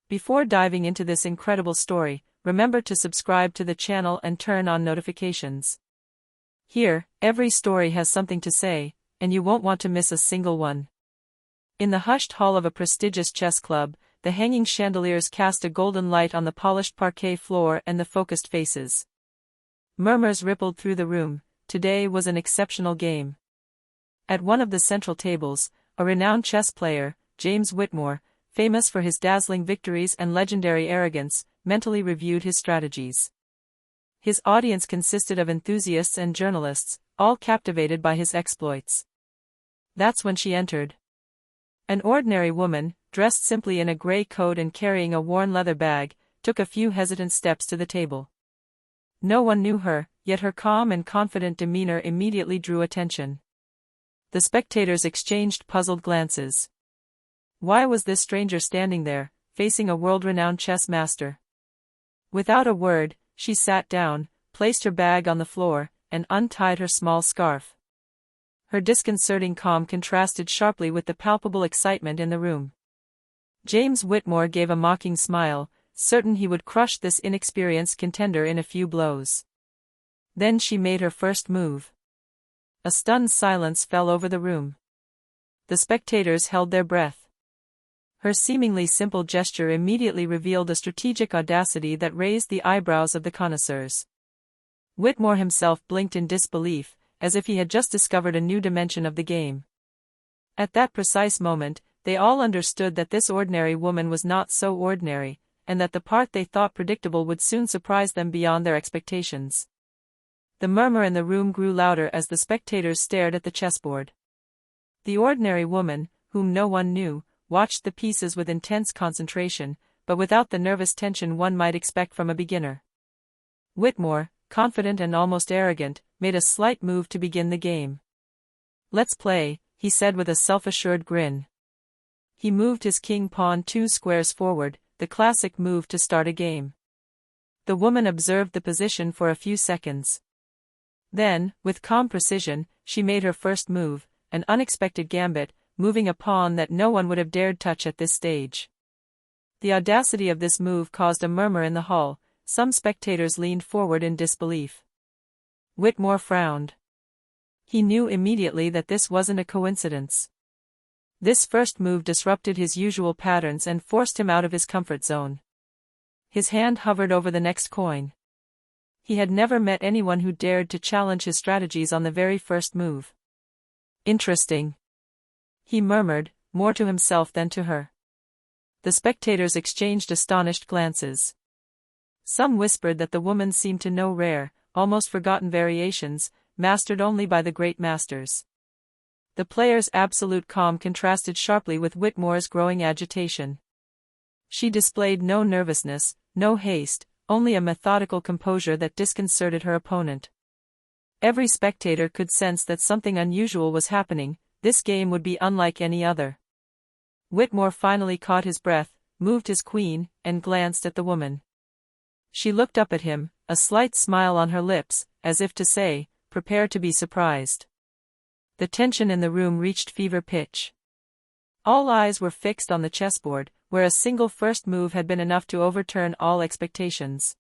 Before diving into this incredible story, remember to subscribe to the channel and turn on notifications. Here, every story has something to say, and you won't want to miss a single one. In the hushed hall of a prestigious chess club, the hanging chandeliers cast a golden light on the polished parquet floor and the focused faces. Murmurs rippled through the room. Today was an exceptional game. At one of the central tables, a renowned chess player, James Whitmore, famous for his dazzling victories and legendary arrogance, mentally reviewed his strategies. His audience consisted of enthusiasts and journalists, all captivated by his exploits. That's when she entered. An ordinary woman, dressed simply in a gray coat and carrying a worn leather bag, took a few hesitant steps to the table. No one knew her, yet her calm and confident demeanor immediately drew attention. The spectators exchanged puzzled glances. Why was this stranger standing there, facing a world-renowned chess master? Without a word, she sat down, placed her bag on the floor, and untied her small scarf. Her disconcerting calm contrasted sharply with the palpable excitement in the room. James Whitmore gave a mocking smile, certain he would crush this inexperienced contender in a few blows. Then she made her first move. A stunned silence fell over the room. The spectators held their breath. Her seemingly simple gesture immediately revealed a strategic audacity that raised the eyebrows of the connoisseurs. Whitmore himself blinked in disbelief, as if he had just discovered a new dimension of the game. At that precise moment, they all understood that this ordinary woman was not so ordinary, and that the part they thought predictable would soon surprise them beyond their expectations. The murmur in the room grew louder as the spectators stared at the chessboard. The ordinary woman, whom no one knew, watched the pieces with intense concentration, but without the nervous tension one might expect from a beginner. Whitmore, confident and almost arrogant, made a slight move to begin the game. "Let's play," he said with a self-assured grin. He moved his king-pawn 2 squares forward, the classic move to start a game. The woman observed the position for a few seconds. Then, with calm precision, she made her first move, an unexpected gambit, moving a pawn that no one would have dared touch at this stage. The audacity of this move caused a murmur in the hall. Some spectators leaned forward in disbelief. Whitmore frowned. He knew immediately that this wasn't a coincidence. This first move disrupted his usual patterns and forced him out of his comfort zone. His hand hovered over the next coin. He had never met anyone who dared to challenge his strategies on the very first move. "Interesting," he murmured, more to himself than to her. The spectators exchanged astonished glances. Some whispered that the woman seemed to know rare, almost forgotten variations, mastered only by the great masters. The player's absolute calm contrasted sharply with Whitmore's growing agitation. She displayed no nervousness, no haste, only a methodical composure that disconcerted her opponent. Every spectator could sense that something unusual was happening. This game would be unlike any other. Whitmore finally caught his breath, moved his queen, and glanced at the woman. She looked up at him, a slight smile on her lips, as if to say, "Prepare to be surprised." The tension in the room reached fever pitch. All eyes were fixed on the chessboard, where a single first move had been enough to overturn all expectations.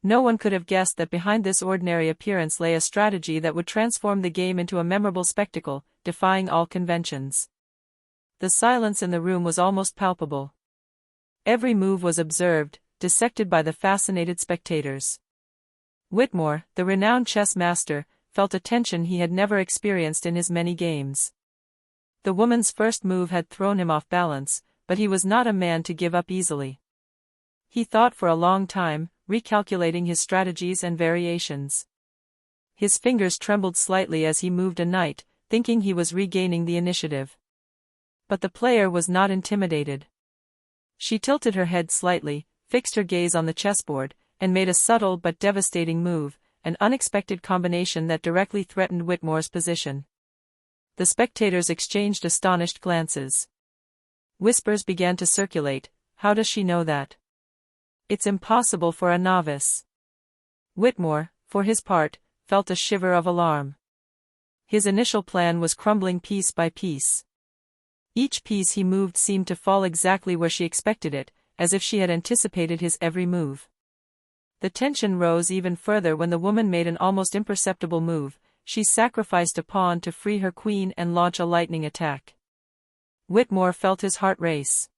No one could have guessed that behind this ordinary appearance lay a strategy that would transform the game into a memorable spectacle, defying all conventions. The silence in the room was almost palpable. Every move was observed, dissected by the fascinated spectators. Whitmore, the renowned chess master, felt a tension he had never experienced in his many games. The woman's first move had thrown him off balance, but he was not a man to give up easily. He thought for a long time, recalculating his strategies and variations. His fingers trembled slightly as he moved a knight, thinking he was regaining the initiative. But the player was not intimidated. She tilted her head slightly, fixed her gaze on the chessboard, and made a subtle but devastating move, an unexpected combination that directly threatened Whitmore's position. The spectators exchanged astonished glances. Whispers began to circulate. "How does she know that? It's impossible for a novice." Whitmore, for his part, felt a shiver of alarm. His initial plan was crumbling piece by piece. Each piece he moved seemed to fall exactly where she expected it, as if she had anticipated his every move. The tension rose even further when the woman made an almost imperceptible move. She sacrificed a pawn to free her queen and launch a lightning attack. Whitmore felt his heart race.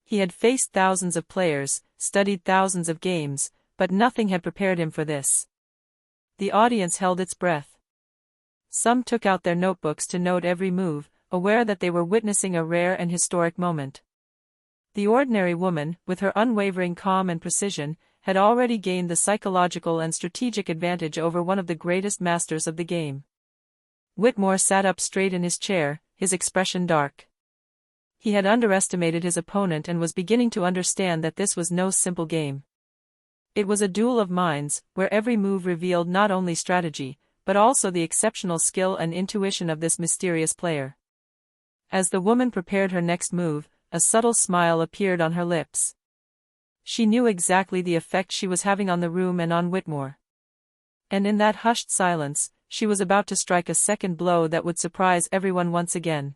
He had faced thousands of players, studied thousands of games, but nothing had prepared him for this. The audience held its breath. Some took out their notebooks to note every move, aware that they were witnessing a rare and historic moment. The ordinary woman, with her unwavering calm and precision, had already gained the psychological and strategic advantage over one of the greatest masters of the game. Whitmore sat up straight in his chair, his expression dark. He had underestimated his opponent and was beginning to understand that this was no simple game. It was a duel of minds, where every move revealed not only strategy, but also the exceptional skill and intuition of this mysterious player. As the woman prepared her next move, a subtle smile appeared on her lips. She knew exactly the effect she was having on the room and on Whitmore. And in that hushed silence, she was about to strike a second blow that would surprise everyone once again.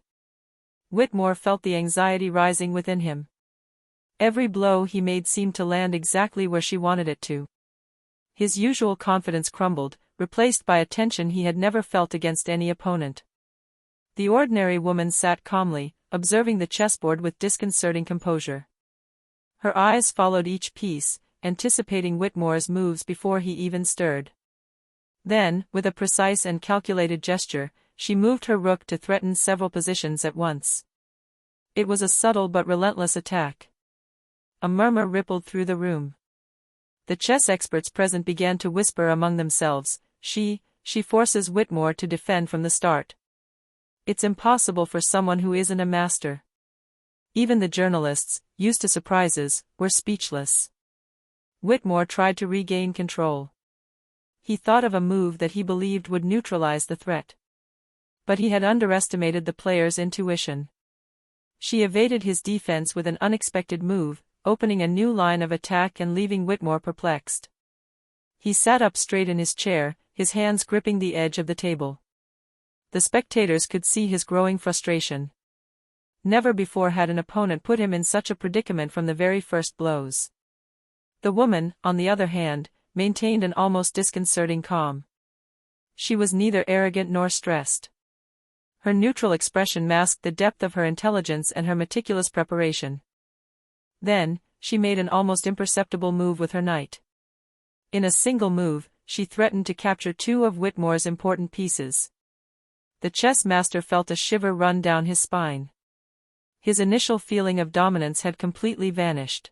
Whitmore felt the anxiety rising within him. Every blow he made seemed to land exactly where she wanted it to. His usual confidence crumbled, replaced by a tension he had never felt against any opponent. The ordinary woman sat calmly, observing the chessboard with disconcerting composure. Her eyes followed each piece, anticipating Whitmore's moves before he even stirred. Then, with a precise and calculated gesture, she moved her rook to threaten several positions at once. It was a subtle but relentless attack. A murmur rippled through the room. The chess experts present began to whisper among themselves, she forces Whitmore to defend from the start. It's impossible for someone who isn't a master. Even the journalists, used to surprises, were speechless. Whitmore tried to regain control. He thought of a move that he believed would neutralize the threat. But he had underestimated the player's intuition. She evaded his defense with an unexpected move, opening a new line of attack and leaving Whitmore perplexed. He sat up straight in his chair, his hands gripping the edge of the table. The spectators could see his growing frustration. Never before had an opponent put him in such a predicament from the very first blows. The woman, on the other hand, maintained an almost disconcerting calm. She was neither arrogant nor stressed. Her neutral expression masked the depth of her intelligence and her meticulous preparation. Then, she made an almost imperceptible move with her knight. In a single move, she threatened to capture two of Whitmore's important pieces. The chess master felt a shiver run down his spine. His initial feeling of dominance had completely vanished.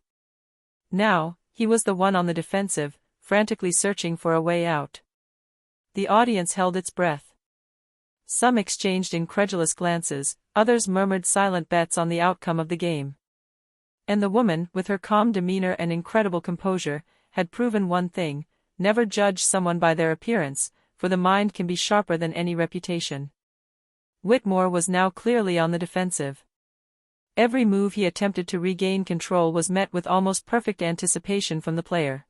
Now, he was the one on the defensive, frantically searching for a way out. The audience held its breath. Some exchanged incredulous glances, others murmured silent bets on the outcome of the game. And the woman, with her calm demeanor and incredible composure, had proven one thing: never judge someone by their appearance, for the mind can be sharper than any reputation. Whitmore was now clearly on the defensive. Every move he attempted to regain control was met with almost perfect anticipation from the player.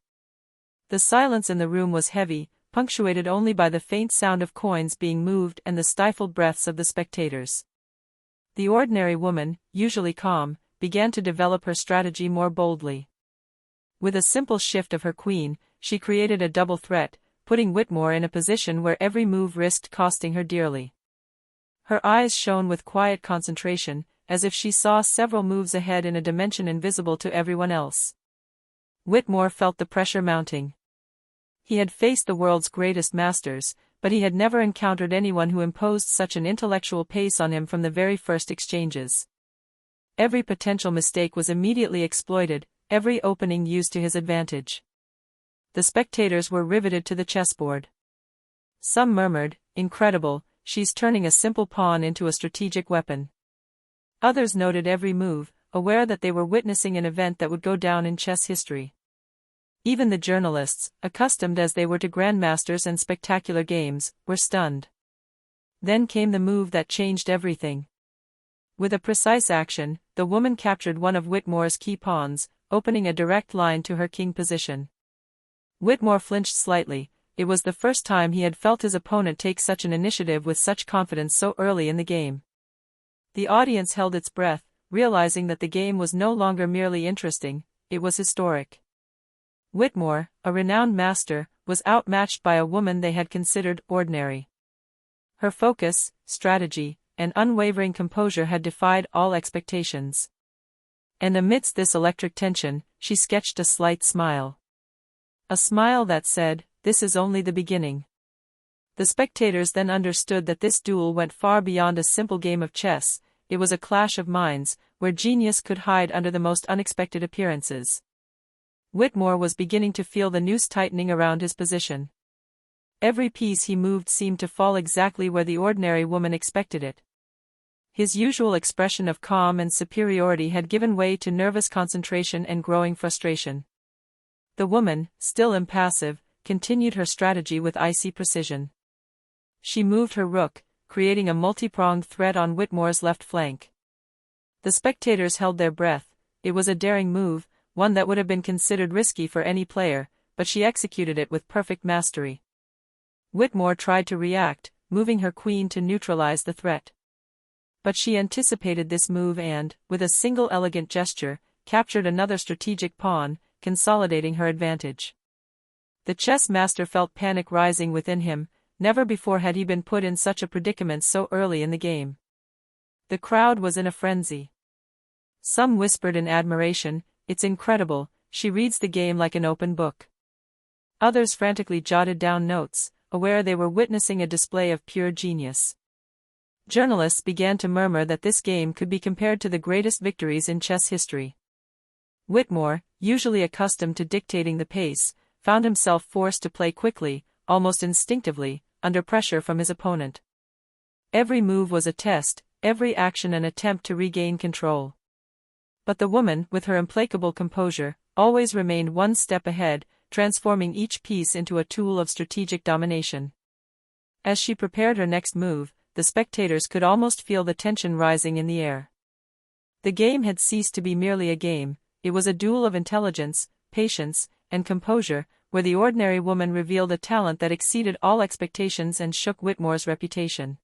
The silence in the room was heavy, punctuated only by the faint sound of coins being moved and the stifled breaths of the spectators. The ordinary woman, usually calm, began to develop her strategy more boldly. With a simple shift of her queen, she created a double threat, putting Whitmore in a position where every move risked costing her dearly. Her eyes shone with quiet concentration, as if she saw several moves ahead in a dimension invisible to everyone else. Whitmore felt the pressure mounting. He had faced the world's greatest masters, but he had never encountered anyone who imposed such an intellectual pace on him from the very first exchanges. Every potential mistake was immediately exploited, every opening used to his advantage. The spectators were riveted to the chessboard. Some murmured, "Incredible, she's turning a simple pawn into a strategic weapon." Others noted every move, aware that they were witnessing an event that would go down in chess history. Even the journalists, accustomed as they were to grandmasters and spectacular games, were stunned. Then came the move that changed everything. With a precise action, the woman captured one of Whitmore's key pawns, opening a direct line to her king position. Whitmore flinched slightly. It was the first time he had felt his opponent take such an initiative with such confidence so early in the game. The audience held its breath, realizing that the game was no longer merely interesting, it was historic. Whitmore, a renowned master, was outmatched by a woman they had considered ordinary. Her focus, strategy, and unwavering composure had defied all expectations. And amidst this electric tension, she sketched a slight smile. A smile that said, "This is only the beginning." The spectators then understood that this duel went far beyond a simple game of chess. It was a clash of minds, where genius could hide under the most unexpected appearances. Whitmore was beginning to feel the noose tightening around his position. Every piece he moved seemed to fall exactly where the ordinary woman expected it. His usual expression of calm and superiority had given way to nervous concentration and growing frustration. The woman, still impassive, continued her strategy with icy precision. She moved her rook, creating a multi-pronged threat on Whitmore's left flank. The spectators held their breath. It was a daring move, one that would have been considered risky for any player, but she executed it with perfect mastery. Whitmore tried to react, moving her queen to neutralize the threat. But she anticipated this move and, with a single elegant gesture, captured another strategic pawn, consolidating her advantage. The chess master felt panic rising within him. Never before had he been put in such a predicament so early in the game. The crowd was in a frenzy. Some whispered in admiration, "It's incredible, she reads the game like an open book." Others frantically jotted down notes, aware they were witnessing a display of pure genius. Journalists began to murmur that this game could be compared to the greatest victories in chess history. Whitmore, usually accustomed to dictating the pace, found himself forced to play quickly, almost instinctively, under pressure from his opponent. Every move was a test, every action an attempt to regain control. But the woman, with her implacable composure, always remained one step ahead, transforming each piece into a tool of strategic domination. As she prepared her next move, the spectators could almost feel the tension rising in the air. The game had ceased to be merely a game, it was a duel of intelligence, patience, and composure, where the ordinary woman revealed a talent that exceeded all expectations and shook Whitmore's reputation.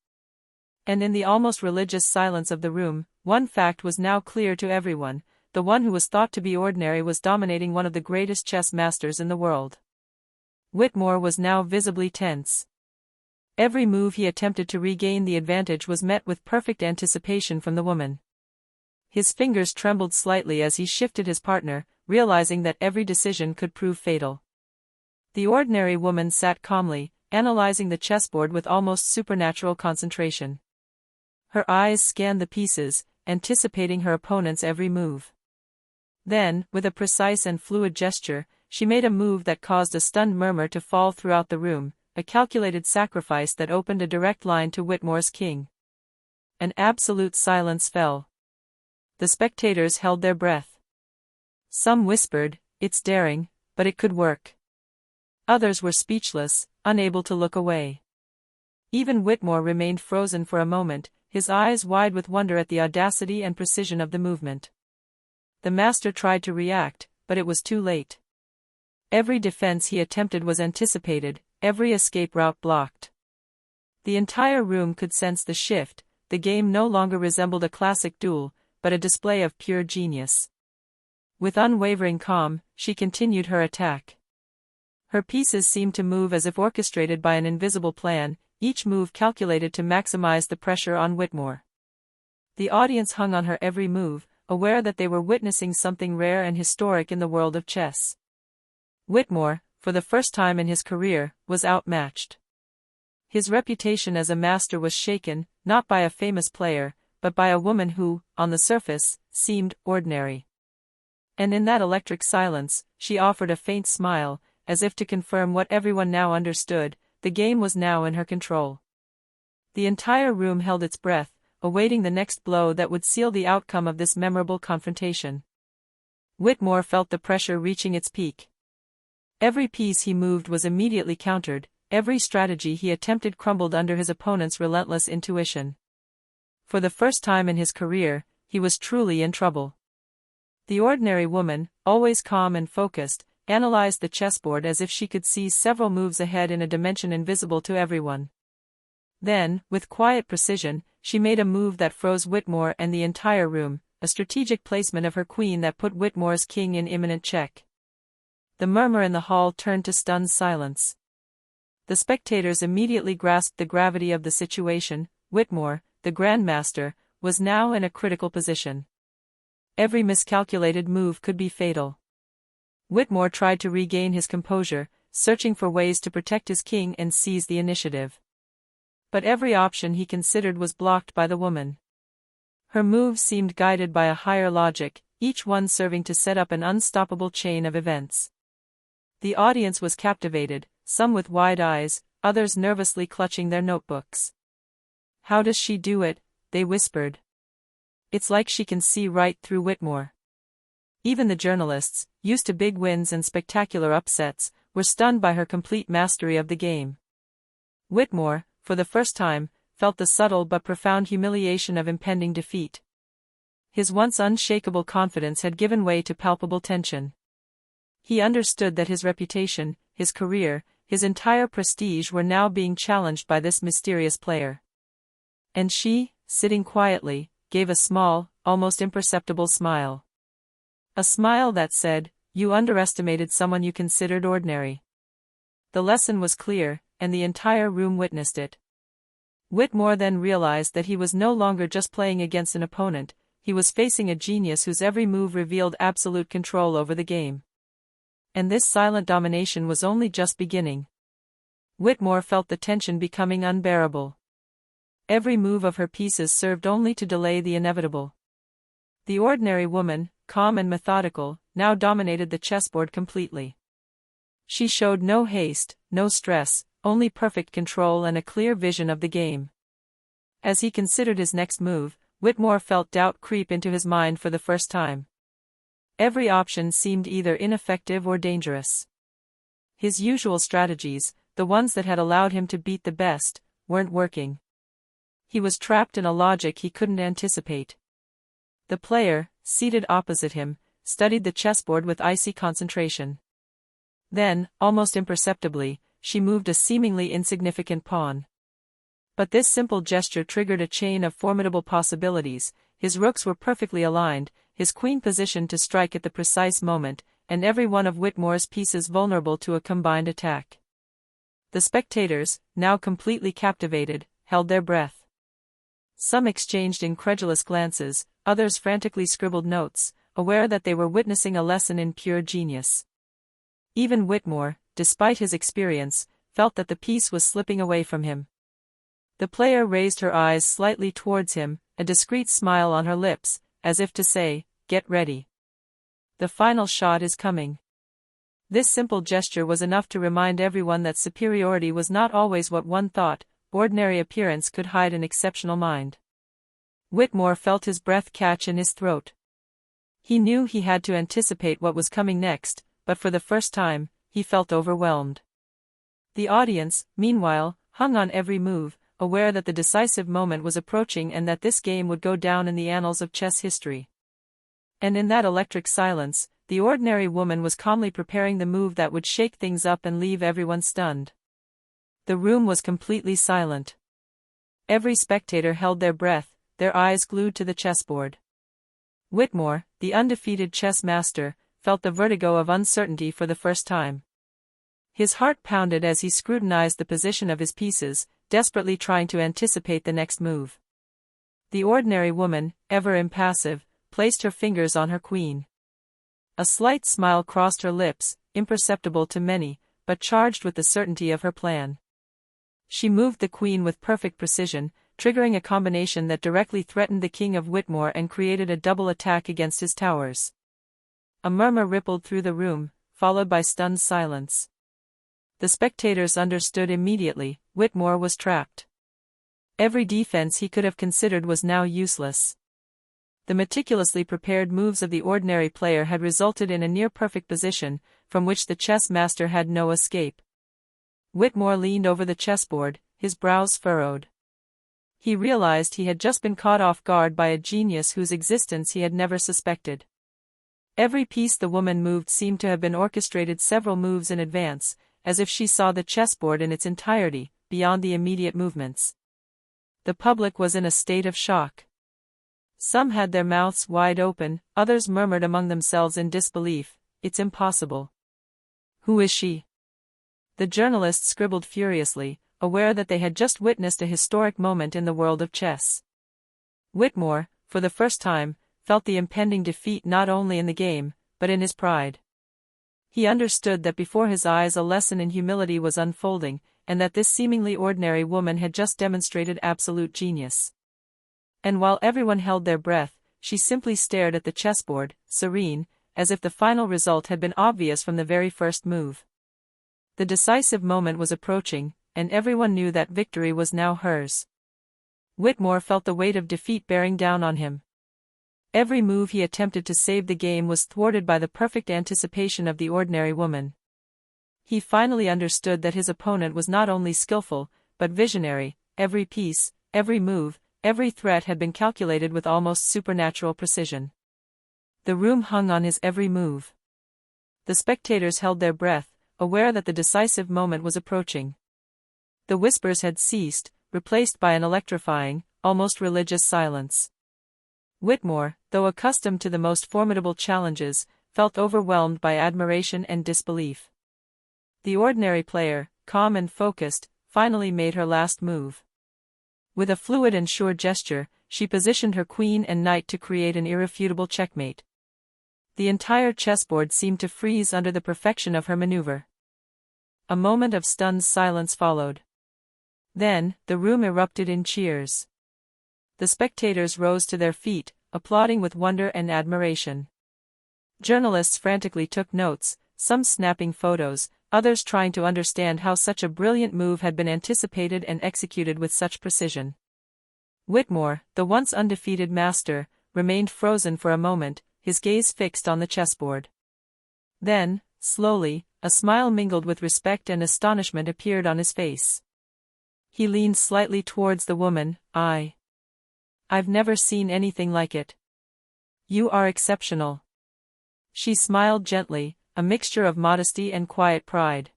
And in the almost religious silence of the room, one fact was now clear to everyone: the one who was thought to be ordinary was dominating one of the greatest chess masters in the world. Whitmore was now visibly tense. Every move he attempted to regain the advantage was met with perfect anticipation from the woman. His fingers trembled slightly as he shifted his partner, realizing that every decision could prove fatal. The ordinary woman sat calmly, analyzing the chessboard with almost supernatural concentration. Her eyes scanned the pieces, anticipating her opponent's every move. Then, with a precise and fluid gesture, she made a move that caused a stunned murmur to fall throughout the room, a calculated sacrifice that opened a direct line to Whitmore's king. An absolute silence fell. The spectators held their breath. Some whispered, "It's daring, but it could work." Others were speechless, unable to look away. Even Whitmore remained frozen for a moment, his eyes wide with wonder at the audacity and precision of the movement. The master tried to react, but it was too late. Every defense he attempted was anticipated, every escape route blocked. The entire room could sense the shift. The game no longer resembled a classic duel, but a display of pure genius. With unwavering calm, she continued her attack. Her pieces seemed to move as if orchestrated by an invisible plan, each move calculated to maximize the pressure on Whitmore. The audience hung on her every move, aware that they were witnessing something rare and historic in the world of chess. Whitmore, for the first time in his career, was outmatched. His reputation as a master was shaken, not by a famous player, but by a woman who, on the surface, seemed ordinary. And in that electric silence, she offered a faint smile, as if to confirm what everyone now understood: the game was now in her control. The entire room held its breath, awaiting the next blow that would seal the outcome of this memorable confrontation. Whitmore felt the pressure reaching its peak. Every piece he moved was immediately countered, every strategy he attempted crumbled under his opponent's relentless intuition. For the first time in his career, he was truly in trouble. The ordinary woman, always calm and focused, analyzed the chessboard as if she could see several moves ahead in a dimension invisible to everyone. Then, with quiet precision, she made a move that froze Whitmore and the entire room, a strategic placement of her queen that put Whitmore's king in imminent check. The murmur in the hall turned to stunned silence. The spectators immediately grasped the gravity of the situation. Whitmore, the Grandmaster, was now in a critical position. Every miscalculated move could be fatal. Whitmore tried to regain his composure, searching for ways to protect his king and seize the initiative. But every option he considered was blocked by the woman. Her moves seemed guided by a higher logic, each one serving to set up an unstoppable chain of events. The audience was captivated, some with wide eyes, others nervously clutching their notebooks. "How does she do it?" they whispered. "It's like she can see right through Whitmore." Even the journalists, used to big wins and spectacular upsets, were stunned by her complete mastery of the game. Whitmore, for the first time, felt the subtle but profound humiliation of impending defeat. His once unshakable confidence had given way to palpable tension. He understood that his reputation, his career, his entire prestige were now being challenged by this mysterious player. And she, sitting quietly, gave a small, almost imperceptible smile. A smile that said, "You underestimated someone you considered ordinary." The lesson was clear, and the entire room witnessed it. Whitmore then realized that he was no longer just playing against an opponent, he was facing a genius whose every move revealed absolute control over the game. And this silent domination was only just beginning. Whitmore felt the tension becoming unbearable. Every move of her pieces served only to delay the inevitable. The ordinary woman, calm and methodical, now dominated the chessboard completely. She showed no haste, no stress, only perfect control and a clear vision of the game. As he considered his next move, Whitmore felt doubt creep into his mind for the first time. Every option seemed either ineffective or dangerous. His usual strategies, the ones that had allowed him to beat the best, weren't working. He was trapped in a logic he couldn't anticipate. The player, seated opposite him, studied the chessboard with icy concentration. Then, almost imperceptibly, she moved a seemingly insignificant pawn. But this simple gesture triggered a chain of formidable possibilities. His rooks were perfectly aligned, his queen positioned to strike at the precise moment, and every one of Whitmore's pieces vulnerable to a combined attack. The spectators, now completely captivated, held their breath. Some exchanged incredulous glances, others frantically scribbled notes, aware that they were witnessing a lesson in pure genius. Even Whitmore, despite his experience, felt that the piece was slipping away from him. The player raised her eyes slightly towards him, a discreet smile on her lips, as if to say, "Get ready. The final shot is coming." This simple gesture was enough to remind everyone that superiority was not always what one thought, ordinary appearance could hide an exceptional mind. Whitmore felt his breath catch in his throat. He knew he had to anticipate what was coming next, but for the first time, he felt overwhelmed. The audience, meanwhile, hung on every move, aware that the decisive moment was approaching and that this game would go down in the annals of chess history. And in that electric silence, the ordinary woman was calmly preparing the move that would shake things up and leave everyone stunned. The room was completely silent. Every spectator held their breath, their eyes glued to the chessboard. Whitmore, the undefeated chess master, felt the vertigo of uncertainty for the first time. His heart pounded as he scrutinized the position of his pieces, desperately trying to anticipate the next move. The ordinary woman, ever impassive, placed her fingers on her queen. A slight smile crossed her lips, imperceptible to many, but charged with the certainty of her plan. She moved the queen with perfect precision, triggering a combination that directly threatened the king of Whitmore and created a double attack against his towers. A murmur rippled through the room, followed by stunned silence. The spectators understood immediately, Whitmore was trapped. Every defense he could have considered was now useless. The meticulously prepared moves of the ordinary player had resulted in a near-perfect position, from which the chess master had no escape. Whitmore leaned over the chessboard, his brows furrowed. He realized he had just been caught off guard by a genius whose existence he had never suspected. Every piece the woman moved seemed to have been orchestrated several moves in advance, as if she saw the chessboard in its entirety, beyond the immediate movements. The public was in a state of shock. Some had their mouths wide open, others murmured among themselves in disbelief, "It's impossible. Who is she?" The journalists scribbled furiously, aware that they had just witnessed a historic moment in the world of chess. Whitmore, for the first time, felt the impending defeat not only in the game, but in his pride. He understood that before his eyes a lesson in humility was unfolding, and that this seemingly ordinary woman had just demonstrated absolute genius. And while everyone held their breath, she simply stared at the chessboard, serene, as if the final result had been obvious from the very first move. The decisive moment was approaching, and everyone knew that victory was now hers. Whitmore felt the weight of defeat bearing down on him. Every move he attempted to save the game was thwarted by the perfect anticipation of the ordinary woman. He finally understood that his opponent was not only skillful, but visionary. Every piece, every move, every threat had been calculated with almost supernatural precision. The room hung on his every move. The spectators held their breath, aware that the decisive moment was approaching. The whispers had ceased, replaced by an electrifying, almost religious silence. Whitmore, though accustomed to the most formidable challenges, felt overwhelmed by admiration and disbelief. The ordinary player, calm and focused, finally made her last move. With a fluid and sure gesture, she positioned her queen and knight to create an irrefutable checkmate. The entire chessboard seemed to freeze under the perfection of her maneuver. A moment of stunned silence followed. Then, the room erupted in cheers. The spectators rose to their feet, applauding with wonder and admiration. Journalists frantically took notes, some snapping photos, others trying to understand how such a brilliant move had been anticipated and executed with such precision. Whitmore, the once undefeated master, remained frozen for a moment, his gaze fixed on the chessboard. Then, slowly, a smile mingled with respect and astonishment appeared on his face. He leaned slightly towards the woman. I've never seen anything like it. You are exceptional." She smiled gently, a mixture of modesty and quiet pride.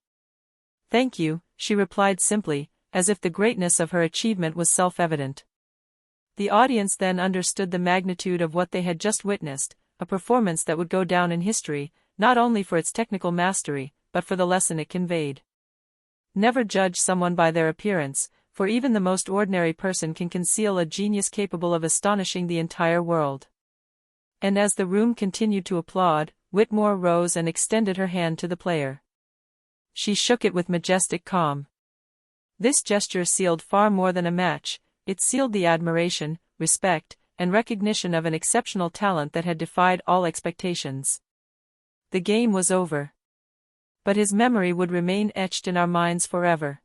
"Thank you," she replied simply, as if the greatness of her achievement was self-evident. The audience then understood the magnitude of what they had just witnessed, a performance that would go down in history, not only for its technical mastery, but for the lesson it conveyed. Never judge someone by their appearance, for even the most ordinary person can conceal a genius capable of astonishing the entire world. And as the room continued to applaud, Whitmore rose and extended her hand to the player. She shook it with majestic calm. This gesture sealed far more than a match, it sealed the admiration, respect, and recognition of an exceptional talent that had defied all expectations. The game was over. But his memory would remain etched in our minds forever.